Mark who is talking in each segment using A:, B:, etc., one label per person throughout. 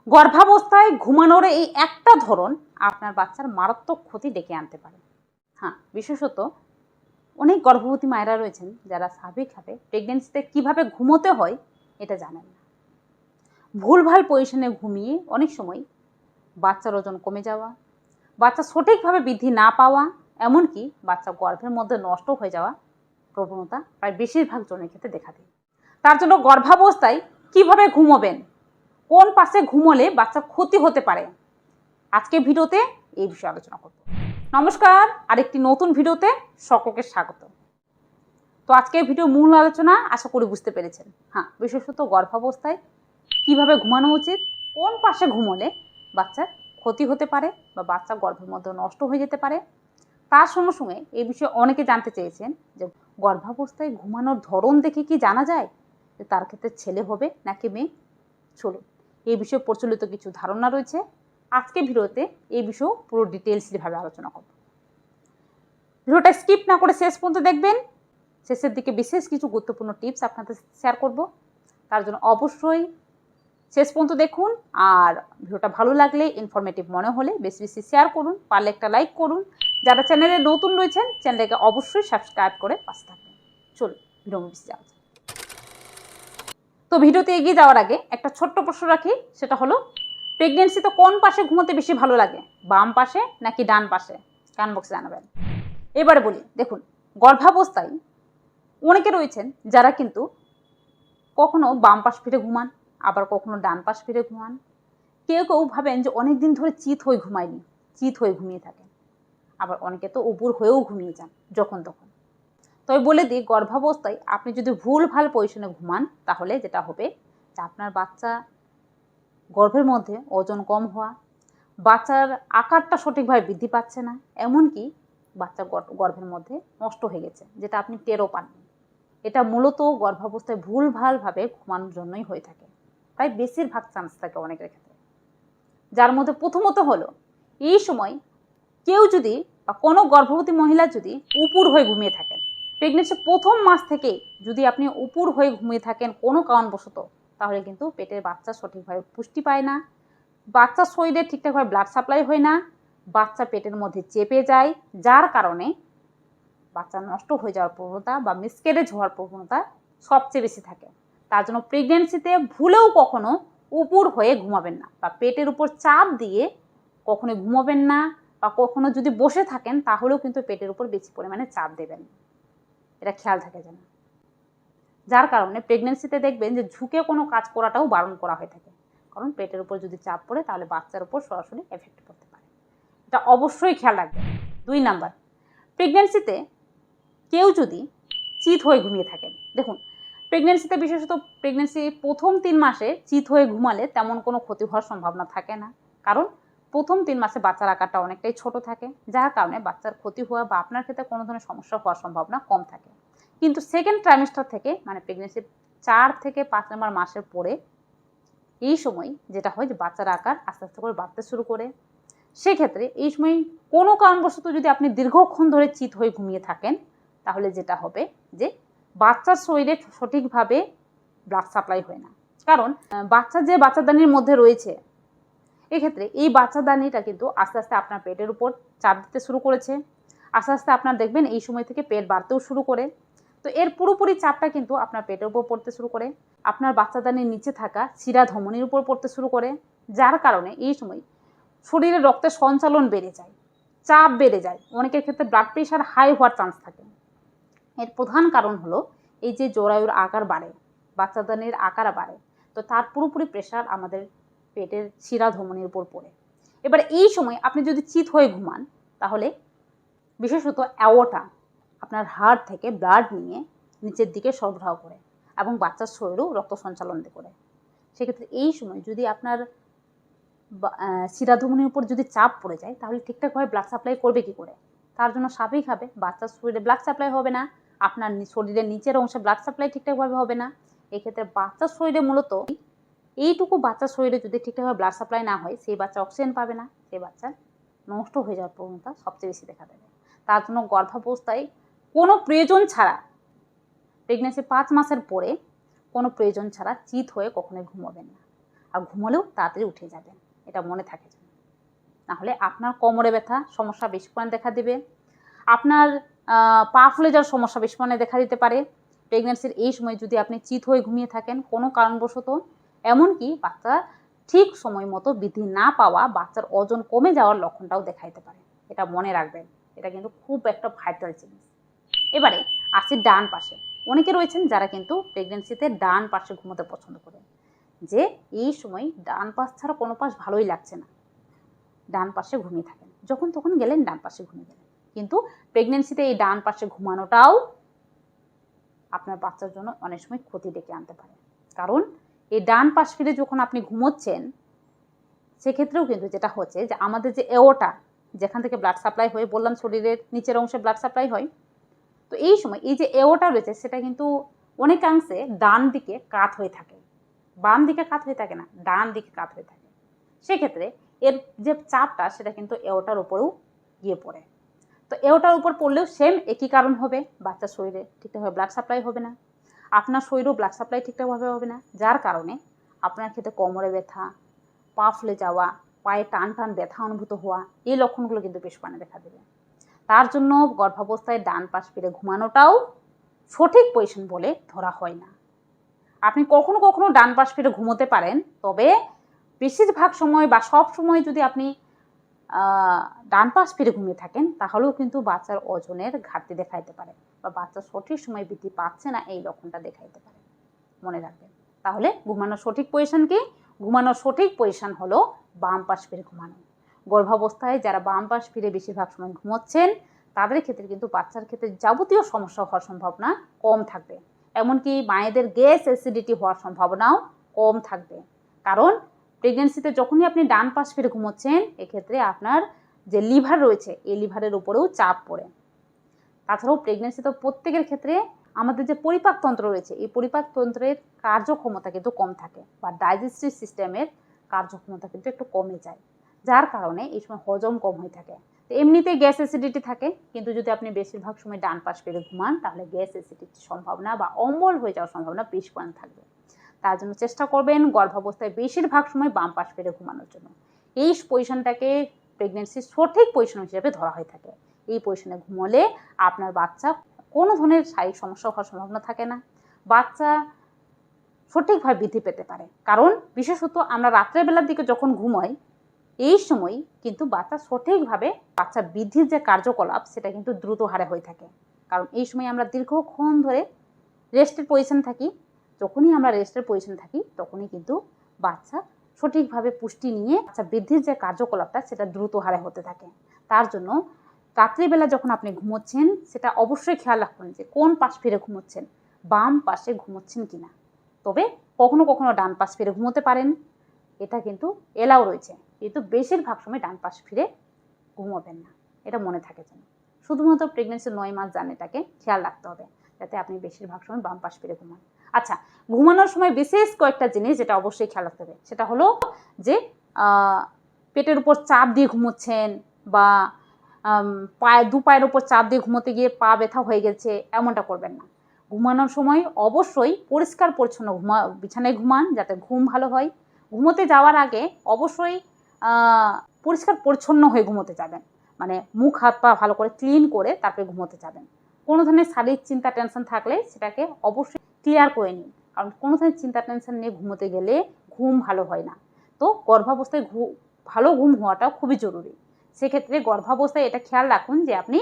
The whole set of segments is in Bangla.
A: গর্ভাবস্থায় ঘুমানোর এই একটা ধরন আপনার বাচ্চার মারাত্মক ক্ষতি ডেকে আনতে পারে। হ্যাঁ, বিশেষত অনেক গর্ভবতী মায়েরা রয়েছেন যারা স্বাভাবিকভাবে প্রেগনেন্সিতে কিভাবে ঘুমোতে হয় এটা জানেন না। ভুলভাল পজিশনে ঘুমিয়ে অনেক সময় বাচ্চার ওজন কমে যাওয়া, বাচ্চা সঠিকভাবে বৃদ্ধি না পাওয়া, এমনকি বাচ্চা গর্ভের মধ্যে নষ্ট হয়ে যাওয়া প্রবণতা প্রায় বেশিরভাগ জনের ক্ষেত্রে দেখা দেয়। তার জন্য গর্ভাবস্থায় কিভাবে ঘুমোবেন, কোন পাশে ঘুমোলে বাচ্চার ক্ষতি হতে পারে, আজকে ভিডিওতে এই বিষয়ে আলোচনা করব। নমস্কার, আরেকটি নতুন ভিডিওতে সকলকে স্বাগত। তো আজকের ভিডিও মূল আলোচনা আশা করি বুঝতে পেরেছেন। হ্যাঁ, বিশেষত গর্ভাবস্থায় কিভাবে ঘুমানো উচিত, কোন পাশে ঘুমোলে বাচ্চার ক্ষতি হতে পারে বা বাচ্চা গর্ভের মধ্যে নষ্ট হয়ে যেতে পারে। তার সঙ্গে সঙ্গে এই বিষয়ে অনেকে জানতে চেয়েছেন যে গর্ভাবস্থায় ঘুমানোর ধরন দেখে কি জানা যায় যে তার ক্ষেত্রে ছেলে হবে নাকি মেয়ে। চলুন, এই বিষয়ে প্রচলিত কিছু ধারণা রয়েছে, আজকে ভিডিওতে এই বিষয়ে পুরো ডিটেলসলিভাবে আলোচনা করব। ভিডিওটা স্কিপ না করে শেষ পর্যন্ত দেখবেন। শেষের দিকে বিশেষ কিছু গুরুত্বপূর্ণ টিপস আপনাদের শেয়ার করব, তার জন্য অবশ্যই শেষ পর্যন্ত দেখুন। আর ভিডিওটা ভালো লাগলে, ইনফরমেটিভ মনে হলে বেশি বেশি শেয়ার করুন, পারলে একটা লাইক করুন। যারা চ্যানেলে নতুন রয়েছেন চ্যানেলটাকে অবশ্যই সাবস্ক্রাইব করে পাশে থাকবেন। চলুন ভিডিও বেশি যাওয়া যায়। তো ভিডিওতে এগিয়ে যাওয়ার আগে একটা ছোট্ট প্রশ্ন রাখি, সেটা হলো প্রেগনেন্সিতে কোন পাশে ঘুমোতে বেশি ভালো লাগে, বাম পাশে নাকি ডান পাশে? কমেন্ট বক্সে জানাবেন। এবারে বলি, দেখুন গর্ভাবস্থায় অনেকে রয়েছেন যারা কিন্তু কখনো বাম পাশ ফিরে ঘুমান, আবার কখনো ডান পাশ ফিরে ঘুমান। কেউ কেউ ভাবেন যে অনেক দিন ধরে চিত হয়ে ঘুমায়নি, চিত হয়ে ঘুমিয়ে থাকেন। আবার অনেকে তো উপুর হয়েও ঘুমিয়ে যান যখন তখন। তবে বলে দিই, গর্ভাবস্থায় আপনি যদি ভুলভাল পজিশনে ঘুমান তাহলে যেটা হবে যে আপনার বাচ্চা গর্ভের মধ্যে ওজন কম হওয়া, বাচ্চার আকারটা সঠিকভাবে বৃদ্ধি পাচ্ছে না, এমনকি বাচ্চা গর্ভের মধ্যে নষ্ট হয়ে গেছে, যেটা আপনি টেরও পাননি। এটা মূলত গর্ভাবস্থায় ভুলভালভাবে ঘুমানোর জন্যই হয়ে থাকে, প্রায় বেশিরভাগ চান্স থাকে অনেকের ক্ষেত্রে। যার মধ্যে প্রথমত হলো এই সময় কেউ যদি বা কোনো গর্ভবতী মহিলা যদি উপুর হয়ে ঘুমিয়ে থাকেন, প্রেগনেন্সির প্রথম মাস থেকে যদি আপনি উপুর হয়ে ঘুমিয়ে থাকেন কোনো কারণবশত, তাহলে কিন্তু পেটের বাচ্চা সঠিকভাবে পুষ্টি পায় না, বাচ্চার শরীরে ঠিকঠাকভাবে ব্লাড সাপ্লাই হয় না, বাচ্চা পেটের মধ্যে চেপে যায়, যার কারণে বাচ্চা নষ্ট হয়ে যাওয়ার প্রবণতা বা মিসক্যারেজ হওয়ার প্রবণতা সবচেয়ে বেশি থাকে। তার জন্য প্রেগনেন্সিতে ভুলেও কখনো উপুর হয়ে ঘুমাবেন না, বা পেটের উপর চাপ দিয়ে কখনো ঘুমাবেন না, বা কখনো যদি বসে থাকেন তাহলেও কিন্তু পেটের উপর বেশি পরিমাণে চাপ দেবেন, এটা খেয়াল থাকে যেন। যার কারণে প্রেগনেন্সিতে দেখবেন যে ঝুঁকে কোনো কাজ করাটাও বারণ করা হয়ে থাকে, কারণ পেটের উপর যদি চাপ পড়ে তাহলে বাচ্চার উপর সরাসরি এফেক্ট পড়তে পারে। এটা অবশ্যই খেয়াল রাখবেন। 2 নাম্বার, প্রেগনেন্সিতে কেউ যদি চিত হয়ে ঘুমিয়ে থাকেন, দেখুন প্রেগনেন্সিতে বিশেষত প্রেগনেন্সি প্রথম 3 মাসে চিত হয়ে ঘুমালে তেমন কোনো ক্ষতি হওয়ার সম্ভাবনা থাকে না, কারণ প্রথম 3 মাসে বাচ্চার আকারটা অনেকটাই ছোট থাকে, যার কারণে বাচ্চার ক্ষতি হওয়া বা আপনার ক্ষেত্রে কোনো ধরনের সমস্যা হওয়ার সম্ভাবনা কম থাকে। কিন্তু সেকেন্ড ট্রাইমেস্টার থেকে, মানে প্রেগনেন্সির 4 থেকে 5 নম্বর মাসের পরে এই সময় যেটা হয় যে বাচ্চার আকার আস্তে আস্তে করে বাড়তে শুরু করে। সেক্ষেত্রে এই সময় কোনো কারণবশত যদি আপনি দীর্ঘক্ষণ ধরে চিত হয়ে ঘুমিয়ে থাকেন, তাহলে যেটা হবে যে বাচ্চার শরীরে সঠিকভাবে ব্লাড সাপ্লাই হয় না, কারণ বাচ্চা যে বাচ্চাদানির মধ্যে রয়েছে, এক্ষেত্রে এই বাচ্চাদানিটা কিন্তু আস্তে আস্তে আপনার পেটের উপর চাপ দিতে শুরু করেছে। আস্তে আস্তে আপনার দেখবেন এই সময় থেকে পেট বাড়তেও শুরু করে। তো এর পুরোপুরি চাপটা কিন্তু আপনার পেটের উপর পড়তে শুরু করে, আপনার বাচ্চাদানির নিচে থাকা শিরা ধমনির উপর পড়তে শুরু করে, যার কারণে এই সময় শরীরে রক্তের সঞ্চালন বেড়ে যায়, চাপ বেড়ে যায়, অনেকের ক্ষেত্রে ব্লাড প্রেশার হাই হওয়ার চান্স থাকে। এর প্রধান কারণ হলো এই যে জরায়ুর আকার বাড়ে, বাচ্চাদানির আকার বাড়ে, তো তার পুরোপুরি প্রেশার আমাদের পেটের শিরা ধমনির উপর পড়ে। এবার এই সময় আপনি যদি চিত হয়ে ঘুমান, তাহলে বিশেষত অ্যাওর্টা আপনার হার্ট থেকে ব্লাড নিয়ে নিচের দিকে সরবরাহ করে এবং বাচ্চার শরীরেও রক্ত সঞ্চালন করে। সেক্ষেত্রে এই সময় যদি আপনার শিরাধমনির উপর যদি চাপ পড়ে যায়, তাহলে ঠিকঠাকভাবে ব্লাড সাপ্লাই করবে কি করে? তার জন্য স্বাভাবিকভাবে বাচ্চার শরীরে ব্লাড সাপ্লাই হবে না, আপনার শরীরের নিচের অংশে ব্লাড সাপ্লাই ঠিকঠাকভাবে হবে না। এক্ষেত্রে বাচ্চার শরীরে মূলত এইটুকু বাচ্চার শরীরে যদি ঠিকঠাকভাবে ব্লাড সাপ্লাই না হয়, সেই বাচ্চা অক্সিজেন পাবে না, সেই বাচ্চা নষ্ট হয়ে যাওয়ার প্রবণতা সবচেয়ে বেশি দেখা দেবে। তার জন্য গর্ভাবস্থায় কোনো প্রয়োজন ছাড়া, প্রেগনেন্সি 5 মাসের পরে কোনো প্রয়োজন ছাড়া চিত হয়ে কখনোই ঘুমাবেন না। আর ঘুমোলেও তাড়াতাড়ি উঠে যাবেন, এটা মনে থাকে যেন। নাহলে আপনার কোমরে ব্যথা সমস্যা বেশি পরিমাণে দেখা দেবে, আপনার পা ফুলে যাওয়ার সমস্যা বেশি পরিমাণে দেখা দিতে পারে। প্রেগনেন্সির এই সময় যদি আপনি চিত হয়ে ঘুমিয়ে থাকেন কোনো কারণবশত, এমনকি বাচ্চা ঠিক সময় মতো বৃদ্ধি না পাওয়া, বাচ্চার ওজন কমে যাওয়ার লক্ষণটাও দেখাইতে পারে, এটা মনে রাখবেন। এটা কিন্তু খুব একটা ভাইটাল জিনিস। এবারে আসি ডান পাশে। অনেকে রয়েছেন যারা কিন্তু প্রেগনেন্সিতে ডান পাশে ঘুমোতে পছন্দ করেন, যে এই সময় ডান পাশ ছাড়া কোনো পাশ ভালোই লাগছে না, ডান পাশে ঘুমিয়ে থাকেন, যখন তখন গেলেন ডান পাশে ঘুমিয়ে গেলেন। কিন্তু প্রেগনেন্সিতে এই ডান পাশে ঘুমানোটাও আপনার বাচ্চার জন্য অনেক সময় ক্ষতি ডেকে আনতে পারে। কারণ এই ডান পাশ ফিরে যখন আপনি ঘুমোচ্ছেন, সেক্ষেত্রেও কিন্তু যেটা হচ্ছে যে আমাদের যে এওটা, যেখান থেকে ব্লাড সাপ্লাই হয়ে, বললাম শরীরের নিচের অংশে ব্লাড সাপ্লাই হয়, তো এই সময় এই যে এওটা রয়েছে সেটা কিন্তু অনেকাংশে ডান দিকে কাত হয়ে থাকে, বাম দিকে কাত হয়ে থাকে না, ডান দিকে কাত হয়ে থাকে। সেক্ষেত্রে এর যে চাপটা সেটা কিন্তু এওটার উপরেও গিয়ে পড়ে। তো এওটার উপর পড়লেও সেম একই কারণ হবে, বাচ্চার শরীরে ঠিকঠাকভাবে ব্লাড সাপ্লাই হবে না, আপনার শরীরেও ব্লাড সাপ্লাই ঠিকঠাকভাবে হবে না, যার কারণে আপনার ক্ষেত্রে কোমরে ব্যথা, পা ফুলে যাওয়া, পায়ে টান টান ব্যথা অনুভূত হওয়া, এই লক্ষণগুলো কিন্তু বেশ পানে দেখা দেবে। তার জন্য গর্ভাবস্থায় ডান পাশ ফিরে ঘুমানোটাও সঠিক পজিশন বলে ধরা হয় না। আপনি কখনো কখনো ডান পাশ ফিরে ঘুমোতে পারেন, তবে বেশিরভাগ সময় বা সব সময় যদি আপনি ডান পাশ ফিরে ঘুমিয়ে থাকেন, তাহলেও কিন্তু বাচ্চার ওজনের ঘাটতি দেখাইতে পারে বা বাচ্চা সঠিক সময় বৃদ্ধি পাচ্ছে না, এই লক্ষণটা দেখাইতে পারে, মনে রাখবেন। তাহলে ঘুমানোর সঠিক পজিশন কি? ঘুমানোর সঠিক পজিশন হলো বাম পাশ ফিরে ঘুমানো। গর্ভাবস্থায় যারা বাম পাশ ফিরে বেশিরভাগ সময় ঘুমোচ্ছেন, তাদের ক্ষেত্রে কিন্তু বাচ্চার ক্ষেত্রে যাবতীয় সমস্যা হওয়ার সম্ভাবনা কম থাকবে, এমনকি মায়েদের গ্যাস অ্যাসিডিটি হওয়ার সম্ভাবনাও কম থাকবে। কারণ প্রেগনেন্সিতে যখনই আপনি ডান পাশ ফিরে ঘুমোচ্ছেন, এক্ষেত্রে আপনার যে লিভার রয়েছে, এই লিভারের উপরেও চাপ পড়ে। তাছাড়াও প্রেগনেন্সিতে প্রত্যেকের ক্ষেত্রে আমাদের যে পরিপাকতন্ত্র রয়েছে, এই পরিপাকতন্ত্রের কার্যক্ষমতা কিন্তু কম থাকে, বা ডাইজেস্টিভ সিস্টেমের কার্যক্ষমতা কিন্তু একটু কমে যায়, যার কারণে এই সময় হজম কম হয়ে থাকে। তো এমনিতেই গ্যাস অ্যাসিডিটি থাকে, কিন্তু যদি আপনি বেশিরভাগ সময় ডান পাশ ফিরে ঘুমান, তাহলে গ্যাস অ্যাসিডিটির সম্ভাবনা বা অম্বল হয়ে যাওয়ার সম্ভাবনা বেশি পরিমাণ থাকবে। তার জন্য চেষ্টা করবেন গর্ভাবস্থায় বেশিরভাগ সময় বাম পাশ ফিরে ঘুমানোর জন্য। এই পজিশনটাকে প্রেগনেন্সির সঠিক পজিশন হিসেবে ধরা হয়ে থাকে। এই পজিশনে ঘুমোলে আপনার বাচ্চা কোনো ধরনের শারীরিক সমস্যা হওয়ার সম্ভাবনা থাকে না, বাচ্চা সঠিকভাবে বৃদ্ধি পেতে পারে। কারণ বিশেষত আমরা রাত্রের বেলার দিকে যখন ঘুমাই, এই সময় কিন্তু বাচ্চা সঠিকভাবে বাচ্চা বৃদ্ধির যে কার্যকলাপ সেটা কিন্তু দ্রুত হারে হয়ে থাকে। কারণ এই সময় আমরা দীর্ঘক্ষণ ধরে রেস্টের পজিশন থাকি, যখনই আমরা রেস্টের পজিশন থাকি তখনই কিন্তু বাচ্চা সঠিকভাবে পুষ্টি নিয়ে বাচ্চা বৃদ্ধির যে কার্যকলাপটা সেটা দ্রুত হারে হতে থাকে। তার জন্য রাত্রিবেলা যখন আপনি ঘুমোচ্ছেন, সেটা অবশ্যই খেয়াল রাখুন যে কোন পাশ ফিরে ঘুমোচ্ছেন, বাম পাশে ঘুমোচ্ছেন কিনা। তবে কখনো কখনো ডান পাশ ফিরে ঘুমোতে পারেন, এটা কিন্তু এলাও রয়েছে, কিন্তু বেশিরভাগ সময় ডান পাশ ফিরে ঘুমোবেন না, এটা মনে থাকে যেন। শুধুমাত্র প্রেগনেন্সির 9 মাস জার্নিটাকে খেয়াল রাখতে হবে, যাতে আপনি বেশিরভাগ সময় বাম পাশ ফিরে ঘুমান। আচ্ছা, ঘুমানোর সময় বিশেষ কয়েকটা জিনিস যেটা অবশ্যই খেয়াল রাখতে হবে, সেটা হলো যে পেটের উপর চাপ দিয়ে ঘুমোচ্ছেন, বা দু পায়ের উপর চাপ দিয়ে ঘুমোতে গিয়ে পা ব্যথা হয়ে গেছে, এমনটা করবেন না। ঘুমানোর সময় অবশ্যই পরিষ্কার পরিচ্ছন্ন বিছানায় ঘুমান, যাতে ঘুম ভালো হয়। ঘুমোতে যাওয়ার আগে অবশ্যই পরিষ্কার পরিচ্ছন্ন হয়ে ঘুমোতে যাবেন, মানে মুখ হাত পা ভালো করে ক্লিন করে তারপরে ঘুমোতে যাবেন। কোনো ধরনের শারীরিক চিন্তা টেনশন থাকলে সেটাকে অবশ্যই ক্লিয়ার করে নিন, কারণ কোনো ধরনের চিন্তা টেনশন নিয়ে ঘুমোতে গেলে ঘুম ভালো হয় না। তো গর্ভাবস্থায় ভালো ঘুম হওয়াটাও খুবই জরুরি। সেক্ষেত্রে গর্ভাবস্থায় এটা খেয়াল রাখুন যে আপনি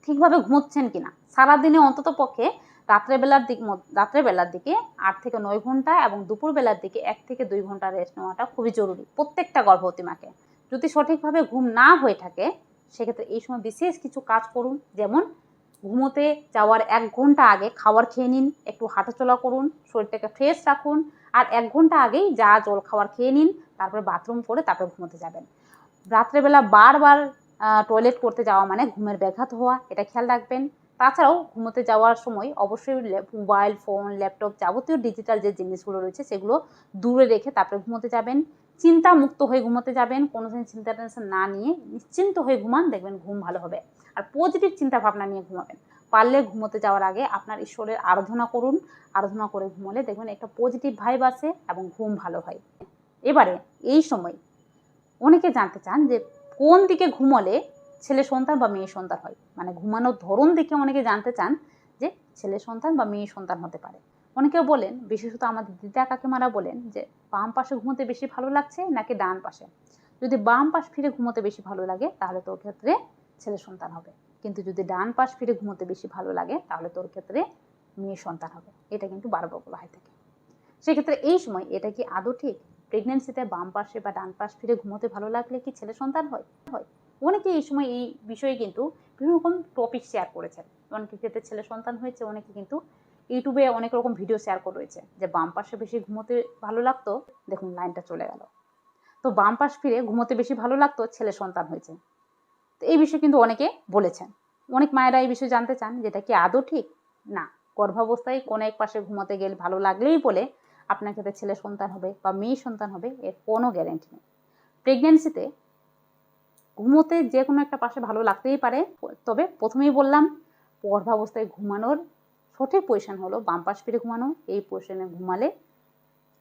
A: ঠিকভাবে ঘুমোচ্ছেন কিনা। সারাদিনে অন্তত পক্ষে রাত্রেবেলার দিকে 8 থেকে 9 ঘন্টা এবং দুপুরবেলার দিকে 1 থেকে 2 ঘন্টা রেস্ট নেওয়াটা খুবই জরুরি প্রত্যেকটা গর্ভবতী মাকে। যদি সঠিকভাবে ঘুম না হয়ে থাকে, সেক্ষেত্রে এই সময় বিশেষ কিছু কাজ করুন, যেমন ঘুমোতে যাওয়ার 1 ঘন্টা আগে খাবার খেয়ে নিন, একটু হাঁটাচলা করুন, শরীরটাকে ফ্রেশ রাখুন, আর 1 ঘন্টা আগেই জল খাবার খেয়ে নিন, তারপরে বাথরুম করে তারপরে ঘুমোতে যাবেন। রাত্রেবেলা বারবার টয়লেট করতে যাওয়া মানে ঘুমের ব্যাঘাত হওয়া, এটা খেয়াল রাখবেন। তাছাড়াও ঘুমোতে যাওয়ার সময় অবশ্যই মোবাইল ফোন, ল্যাপটপ, যাবতীয় ডিজিটাল যে জিনিসগুলো রয়েছে সেগুলো দূরে রেখে তারপরে ঘুমোতে যাবেন। চিন্তা মুক্ত হয়ে ঘুমোতে যাবেন, কোনো ধরনের চিন্তা টেনশন না নিয়ে নিশ্চিন্ত হয়ে ঘুমান, দেখবেন ঘুম ভালো হবে। আর পজিটিভ চিন্তা ভাবনা নিয়ে ঘুমাবেন, পারলে ঘুমোতে যাওয়ার আগে আপনার ঈশ্বরের আরাধনা করুন। আরাধনা করে ঘুমোলে দেখবেন একটা পজিটিভ ভাইব আসে এবং ঘুম ভালো হয়। এবারে এই সময় অনেকে জানতে চান যে কোন দিকে ঘুমোলে ছেলে সন্তান বা মেয়ে সন্তান হয়, মানে ঘুমানোর ধরন দেখে অনেকে জানতে চান যে ছেলে সন্তান বা মেয়ে সন্তান হতে পারে। অনেকেও বলেন, বিশেষত আমাদের দিদা কাকিমারা বলেন যে বাম পাশে ঘুমোতে বেশি ভালো লাগছে নাকি ডান পাশে। যদি বাম পাশ ফিরে ঘুমোতে বেশি ভালো লাগে তাহলে তোর ক্ষেত্রে ছেলে সন্তান হবে, কিন্তু যদি ডান পাশ ফিরে ঘুমোতে বেশি ভালো লাগে তাহলে তোর ক্ষেত্রে মেয়ে সন্তান হবে। এটা কিন্তু বারবার বলা হয় থাকে। সেক্ষেত্রে এই সময় এটা কি আদৌ ঠিক? প্রেগনেন্সিতে বাম পাশে বা ডান পাশ ফিরে ঘুমোতে ভালো লাগলে কি ছেলে সন্তান হয়? অনেকে এই সময় এই বিষয়ে কিন্তু বিভিন্ন রকম টপিক শেয়ার করেছেন। অনেকের ক্ষেত্রে ছেলে সন্তান হয়েছে, অনেকে কিন্তু ইউটিউবে অনেক রকম ভিডিও শেয়ার করে রয়েছে যে বাম পাশে বেশি ঘুমোতে ভালো লাগতো, দেখুন লাইনটা চলে গেল, তো বাম পাশ ফিরে ঘুমোতে বেশি ভালো লাগতো, ছেলে সন্তান হয়েছে। তো এই বিষয়ে কিন্তু অনেকে বলেছেন। অনেক মায়েরা এই বিষয়ে জানতে চান যেটা কি আদৌ ঠিক? না, গর্ভাবস্থায় কোনো এক পাশে ঘুমোতে গেলে ভালো লাগলেই বলে আপনার ক্ষেত্রে ছেলে সন্তান হবে বা মেয়ে সন্তান হবে এর কোনো গ্যারেন্টি নেই। প্রেগনেন্সিতে ঘুমোতে যে কোনো একটা পাশে ভালো লাগতেই পারে, তবে প্রথমেই বললাম গর্ভাবস্থায় ঘুমানোর সঠিক পজিশন হলো বাম পাশ ফিরে ঘুমানো। এই পজিশনে ঘুমালে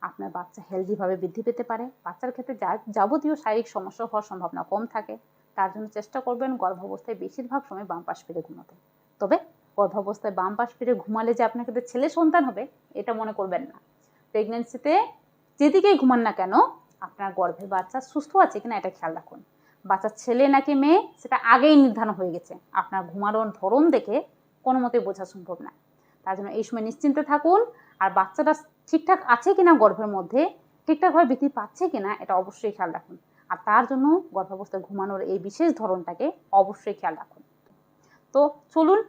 A: আপনার বাচ্চা হেলদিভাবে বৃদ্ধি পেতে পারে। বাচ্চার ক্ষেত্রে যাবতীয় শারীরিক সমস্যা হওয়ার সম্ভাবনা কম থাকে। তার জন্য চেষ্টা করবেন গর্ভাবস্থায় বেশিরভাগ সময় বাম পাশ ফিরে ঘুমাতে। তবে গর্ভাবস্থায় বাম পাশ ফিরে ঘুমালে যে আপনার ক্ষেত্রে ছেলে সন্তান হবে এটা মনে করবেন না। প্রেগনেন্সিতে যেদিকেই ঘুমান না কেন আপনার গর্ভে বাচ্চা সুস্থ আছে কিনা এটা খেয়াল রাখুন। বাচ্চা ছেলে নাকি মেয়ে সেটা আগেই নির্ধারণ হয়ে গেছে, আপনার ঘুমানোর ধরন দেখে কোনো মতেই বোঝা সম্ভব না। তার জন্য এই সময় নিশ্চিন্তে থাকুন। আর বাচ্চাটা ঠিকঠাক আছে কিনা গর্ভের মধ্যে, ঠিকঠাকভাবে বৃদ্ধি পাচ্ছে কিনা এটা অবশ্যই খেয়াল রাখুন। আর তার জন্য গর্ভাবস্থায় ঘুমানোর এই বিশেষ ধরনটাকে অবশ্যই খেয়াল রাখুন। তো চলুন,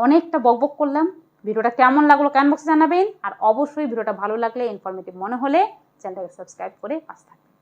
A: অনেকটা বকবক করলাম। ভিডিওটা কেমন লাগলো কমেন্ট বক্সে জানাবেন। আর অবশ্যই ভিডিওটা ভালো লাগলে, ইনফরমেটিভ মনে হলে চ্যানেলটাকে সাবস্ক্রাইব করে পাশে থাকবেন।